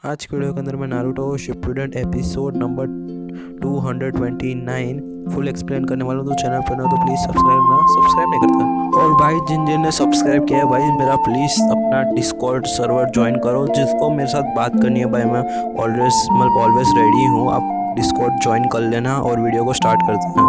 आज की वीडियो के अंदर मैं Naruto Shippuden episode number 229 full explain करने वाला हूँ। तो चैनल पर ना तो प्लीज़ सब्सक्राइब नहीं करता। और भाई जिन जिन ने सब्सक्राइब किया है भाई मेरा प्लीज़ अपना डिस्कॉर्ड सर्वर ज्वाइन करो। जिसको मेरे साथ बात करनी है भाई मैं ऑलवेज रेडी हूँ। आप डिस्कॉर्ड ज्वाइन कर लेना और वीडियो को स्टार्ट करते हैं।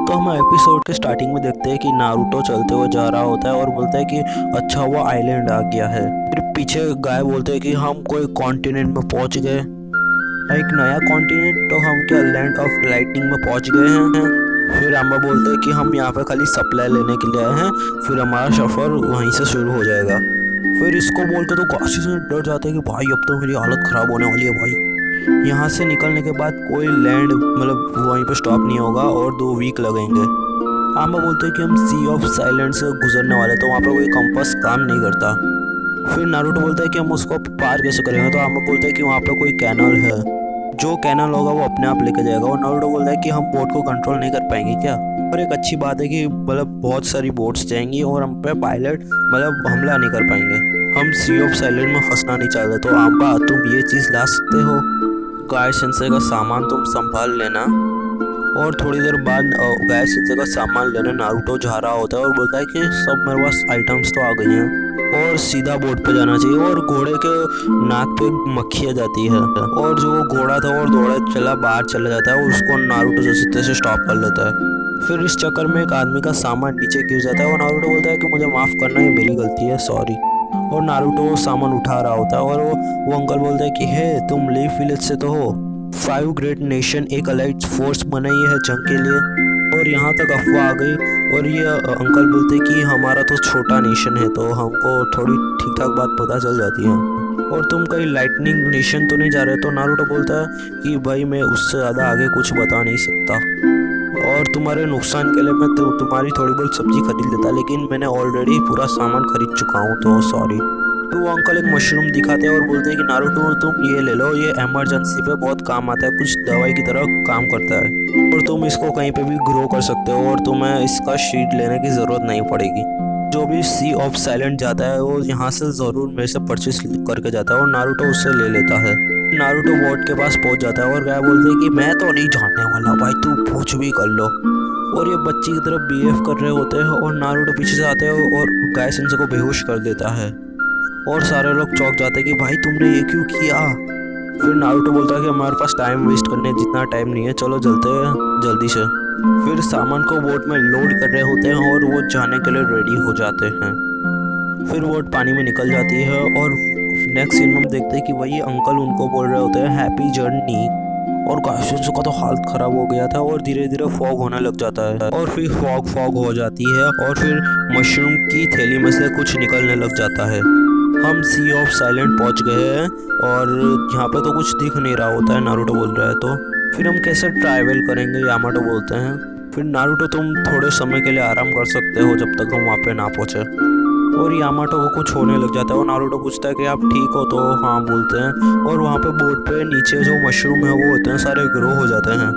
तो हम एपिसोड के स्टार्टिंग में देखते हैं कि नारुतो चलते हुए जा रहा होता है और बोलता है कि अच्छा वो आइलैंड आ गया है। फिर पीछे गाय बोलते हैं कि हम कोई कॉन्टिनेंट में पहुंच गए, एक नया कॉन्टिनेंट। तो हम क्या लैंड ऑफ लाइटनिंग में पहुंच गए हैं। फिर अम्मा बोलते हैं कि हम यहाँ पे खाली सप्लाई लेने के लिए आए हैं, फिर हमारा सफ़र वहीं से शुरू हो जाएगा। फिर इसको बोल के तो काशी से डर जाते हैं कि भाई अब तो मेरी हालत ख़राब होने वाली है भाई। यहाँ से निकलने के बाद कोई लैंड वहीं पे स्टॉप नहीं होगा और 2 वीक लगेंगे। आमा बोलते हैं कि हम सी ऑफ साइलेंट से गुजरने वाले, तो वहाँ पे कोई कंपास काम नहीं करता। फिर नारुतो बोलता है कि हम उसको पार कैसे करेंगे, तो आमा बोलते हैं कि वहाँ पे कोई कैनल है, जो कैनल होगा वो अपने आप लेके जाएगा। और नारुतो बोलता है कि हम बोट को कंट्रोल नहीं कर पाएंगे क्या। और एक अच्छी बात है कि बहुत सारी बोट्स जाएंगी और हम पे पायलट हमला नहीं कर पाएंगे। हम सी ऑफ साइलेंट में फंसना नहीं चाहते। तो आम्बा तुम ये चीज़ ला सकते हो, गाय सेंसर का सामान तुम संभाल लेना। और थोड़ी देर बाद गाय सेंसर का सामान लेने नारुतो जा रहा होता है और बोलता है कि सब मेरे पास आइटम्स तो आ गई हैं और सीधा बोट पे जाना चाहिए। और घोड़े के नाक पे मक्खी आ जाती है और जो वो घोड़ा था और दौड़े चला बाहर चला जाता है और उसको नारुतो जैसे तैसे स्टॉप कर लेता है। फिर इस चक्कर में एक आदमी का सामान नीचे गिर जाता है और नारुतो बोलता है कि मुझे माफ़ करना, ये मेरी गलती है, सॉरी। और नारुतो सामान उठा रहा होता है और वो अंकल बोलता है कि हे तुम लीफ विलेज से तो हो। 5 ग्रेट नेशन एक अलाइड फोर्स बनाई है जंग के लिए। और यहाँ तक अफवाह आ गई और ये अंकल बोलते हैं कि हमारा तो छोटा नेशन है, तो हमको थोड़ी ठीक ठाक बात पता चल जाती है। और तुम कहीं लाइटनिंग नेशन तो नहीं जा रहे। तो नारुतो बोलता है कि भाई मैं उससे ज़्यादा आगे कुछ बता नहीं सकता और तुम्हारे नुकसान के लिए मैं तुम्हारी थोड़ी बहुत सब्जी खरीद लेता, लेकिन मैंने ऑलरेडी पूरा सामान खरीद चुका हूँ, तो सॉरी। तो वो अंकल एक मशरूम दिखाते हैं और बोलते हैं कि नारुतो तुम ये ले लो, ये इमरजेंसी पे बहुत काम आता है, कुछ दवाई की तरह काम करता है और तुम इसको कहीं पे भी ग्रो कर सकते हो और तुम्हें इसका शीट लेने की ज़रूरत नहीं पड़ेगी। जो भी सी ऑफ साइलेंट जाता है वो यहाँ से ज़रूर मेरे से परचेस करके जाता है और नारुतो उससे ले लेता है। नारुतो वोट के पास पहुंच जाता है और गाय बोलते हैं कि मैं तो नहीं जानने वाला भाई, तू कुछ भी कर लो। और ये बच्ची की तरफ बिहेव कर रहे होते हैं और नारुतो पीछे से आते हैं और गाय सेंसर को बेहोश कर देता है और सारे लोग चौंक जाते हैं कि भाई तुमने ये क्यों किया। फिर नारुतो बोलता है कि हमारे पास टाइम वेस्ट करने जितना टाइम नहीं है, चलो चलते हैं जल्दी से। फिर सामान को बोट में लोड कर रहे होते हैं और वो जाने के लिए रेडी हो जाते हैं। फिर बोट पानी में निकल जाती है और नेक्स्ट सीन में हम देखते हैं कि वही अंकल उनको बोल रहे होते हैं हैप्पी जर्नी। और गाइस का तो हालत ख़राब हो गया था और धीरे धीरे फॉग होने लग जाता है और फिर फॉग हो जाती है और फिर मशरूम की थैली में से कुछ निकलने लग जाता है। हम सी ऑफ साइलेंट पहुंच गए हैं और यहाँ पे तो कुछ दिख नहीं रहा होता है, नारुतो बोल रहा है। तो फिर हम कैसे ट्रैवल करेंगे, यामाटो बोलते हैं। फिर नारुतो तुम थोड़े समय के लिए आराम कर सकते हो जब तक हम वहाँ पे ना पहुँचे। और यामाटो को कुछ होने लग जाता है और नारुतो पूछता है कि आप ठीक हो, तो हाँ बोलते हैं। और वहाँ पे बोट पे नीचे जो मशरूम है वो इतने सारे ग्रो हो जाते हैं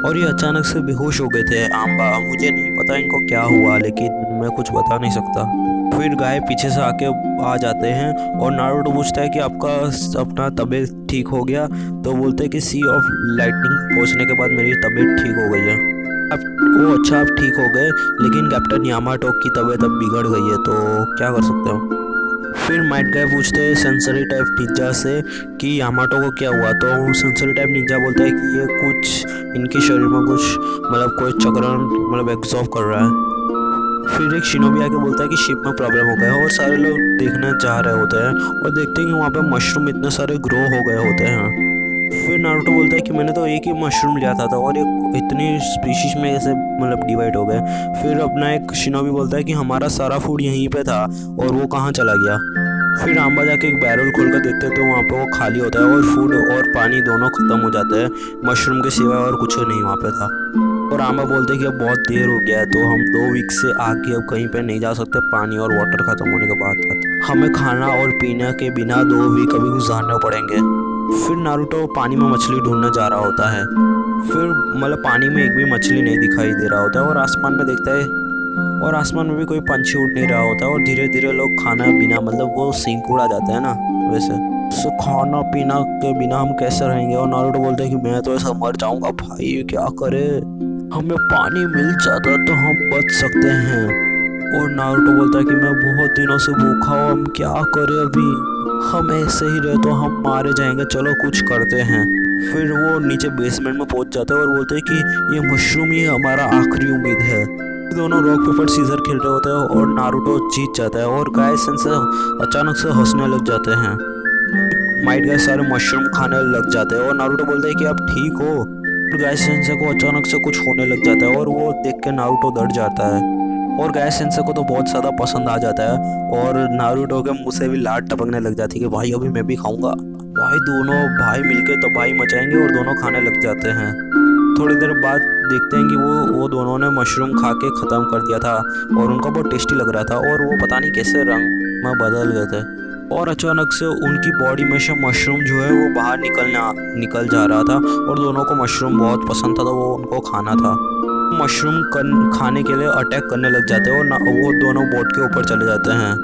और ये अचानक से बेहोश हो गए थे। आम्बा मुझे नहीं पता इनको क्या हुआ, लेकिन मैं कुछ बता नहीं सकता। फिर गाय पीछे से आके आ जाते हैं और नारुतो पूछता है कि आपका अपना तबीयत ठीक हो गया। तो बोलते हैं कि सी ऑफ लाइटनिंग पहुंचने के बाद मेरी तबीयत ठीक हो गई है। अब वो अच्छा आप ठीक हो गए, लेकिन कैप्टन यामाटो की तबीयत अब बिगड़ गई है, तो क्या कर सकते हो। फिर माइट गाय पूछते हैं सेंसरी टाइप निंजा से कि यामाटो को क्या हुआ। तो सेंसरी टाइप निंजा बोलता है कि ये कुछ इनके शरीर में कुछ कोई चक्रण एग्जॉर्ब कर रहा है। फिर एक शिनोबी आके बोलता है कि शिप में प्रॉब्लम हो गया है और सारे लोग देखने जा रहे होते हैं और देखते हैं कि वहाँ पे मशरूम इतने सारे ग्रो हो गए होते हैं। फिर नारुतो बोलता है कि मैंने तो एक ही मशरूम लिया था और ये इतनी स्पीशीज में ऐसे डिवाइड हो गए। फिर अपना एक शिनोबी बोलता है कि हमारा सारा फूड यहीं पे था और वो कहाँ चला गया। फिर आम्बा जाके एक बैरल खोल कर देखते हैं तो वहाँ पे वो खाली होता है और फूड और पानी दोनों ख़त्म हो जाते हैं, मशरूम के सिवाय और कुछ नहीं वहाँ पे था। और आम्बा बोलते हैं कि अब बहुत देर हो गया है, तो हम 2 वीक से आगे अब कहीं पे नहीं जा सकते, पानी और वाटर ख़त्म होने के बाद हमें खाना और पीने के बिना 2 वीक अभी गुजारने पड़ेंगे। फिर नारुतो पानी में मछली ढूंढने जा रहा होता है। फिर पानी में एक भी मछली नहीं दिखाई दे रहा होता है और आसमान में देखता है और आसमान में भी कोई पंछी उड़ नहीं रहा होता है और धीरे धीरे लोग खाना बिना वो सिंक उड़ा जाते हैं ना वैसे। खाना पीना के बिना हम कैसे रहेंगे। और नारुतो बोलता है कि मैं तो ऐसा मर जाऊंगा भाई, क्या करे, हमें पानी मिल जाता तो हम बच सकते हैं। और नारुतो बोलता है कि मैं बहुत दिनों से भूखा हूँ, हम क्या करें अभी, हम ऐसे ही रहे तो हम मारे जाएंगे, चलो कुछ करते हैं। फिर वो नीचे बेसमेंट में पहुंच जाते हैं और बोलते हैं कि ये मशरूम ही हमारा आखिरी उम्मीद है। दोनों रॉक पेपर सीजर खेल रहे होते हैं और नारुतो जीत जाता है और गाय सेंसेई अचानक से हंसने लग जाते हैं। माइट गाय सारे मशरूम खाने लग जाते हैं और नारुतो बोलते हैं कि आप ठीक हो। और गाय सेंसेई को अचानक से कुछ होने लग जाता है और वो देख के नारुतो डर जाता है। और गाय सेंसेई को तो बहुत ज़्यादा पसंद आ जाता है और नारुतो के मुंह से भी लात टपकने लग जाती है कि भाई अभी मैं भी खाऊंगा। भाई दोनों भाई मिलके तबाही मचाएंगे और दोनों खाने लग जाते हैं। थोड़ी देर बाद देखते हैं कि वो दोनों ने मशरूम खा के ख़त्म कर दिया था और उनका बहुत टेस्टी लग रहा था और वो पता नहीं कैसे रंग में बदल गए थे। और अचानक से उनकी बॉडी में से मशरूम जो है वो बाहर निकल जा रहा था और दोनों को मशरूम बहुत पसंद था तो वो उनको खाना था। मशरूम खाने के लिए अटैक करने लग जाते हैं और वो दोनों बोट के ऊपर चले जाते हैं।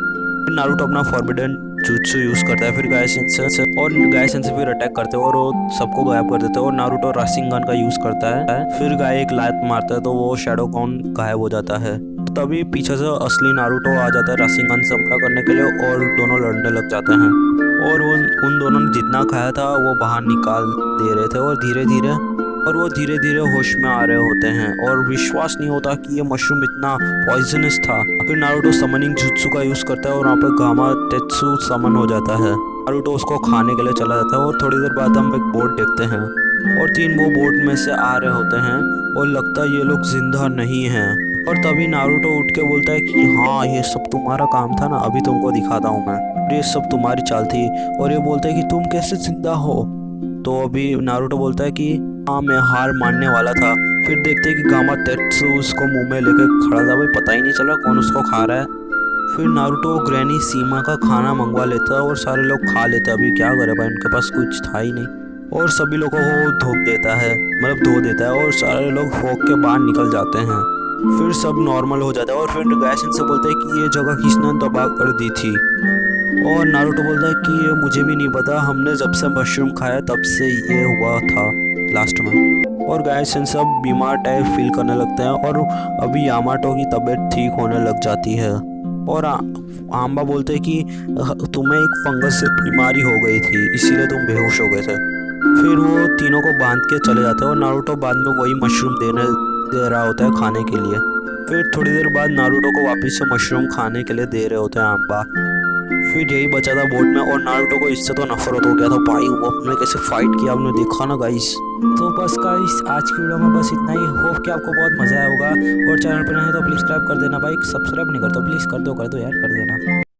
फिर नारुतो अपना फॉरबिडन जुत्सु यूज़ करता है, फिर गाय सेंसेई फिर अटैक करते हैं और वो सबको गायब कर देते हैं और नारुतो राशिंगन का यूज़ करता है। फिर गाय एक लात मारता है तो वो शैडो कौन गायब हो जाता है। तभी पीछे से असली नारुतो आ जाता है राशिंगन से हमला करने के लिए और दोनों लड़ने लग जाते हैं। और उन दोनों ने जितना खाया था वो बाहर निकाल दे रहे थे और वो धीरे धीरे होश में आ रहे होते हैं और विश्वास नहीं होता कि ये मशरूम इतना पॉइजनस था। फिर नारुतो समनिंग जुत्सु का यूज़ करता है और वहाँ पर गामा तेत्सु समन हो जाता है। नारुतो उसको खाने के लिए चला जाता है और थोड़ी देर बाद हम एक बोट देखते हैं और 3 वो बोट में से आ रहे होते हैं और लगता है ये लोग जिंदा नहीं हैं। और तभी नारुतो उठ के बोलता है कि हाँ ये सब तुम्हारा काम था ना, अभी तुमको दिखाता हूँ मैं, ये सब तुम्हारी चाल थी। और ये बोलता है कि तुम कैसे जिंदा हो। तो अभी नारुतो बोलता है कि हाँ मैं हार मानने वाला था। फिर देखते हैं कि गामा तेत्सु उसको मुंह में लेकर खड़ा था, भाई पता ही नहीं चला कौन उसको खा रहा है। फिर नारुतो ग्रैनी सीमा का खाना मंगवा लेता है और सारे लोग खा लेते हैं। अभी क्या करे भाई, उनके पास कुछ था ही नहीं। और सभी लोगों को धो देता है, मतलब धो देता है और सारे लोग फोक के बाहर निकल जाते हैं। फिर सब नॉर्मल हो जाता है और फिर गाय सेंसेई बोलते हैं कि ये जगह किसने तबाह कर दी थी। और नारुतो बोलता है कि ये मुझे भी नहीं पता, हमने जब से मशरूम खाया तब से ये हुआ था लास्ट में। और गाय सेंसेई सब बीमार टाइप फील करने लगते हैं और अभी यामाटो की तबीयत ठीक होने लग जाती है। और आम्बा बोलते हैं कि तुम्हें एक फंगस से बीमारी हो गई थी इसीलिए तुम बेहोश हो गए थे। फिर वो तीनों को बांध के चले जाते हैं और नारुतो बाद में वही मशरूम दे रहा होता है खाने के लिए। फिर थोड़ी देर बाद नारुतो को वापस से मशरूम खाने के लिए दे रहे होते हैं आम्बा। फिर यही बचा था बोट में और नारुतो को इससे तो नफरत हो गया था भाई, वो अपने कैसे फाइट किया आपने देखा ना गाइस। तो बस गाइस आज की वीडियो में बस इतना ही। होप कि आपको बहुत मज़ा आया होगा और चैनल पर नहीं हो तो प्लीज़ सब्सक्राइब कर देना भाई, सब्सक्राइब नहीं कर तो प्लीज़ कर दो यार, कर देना।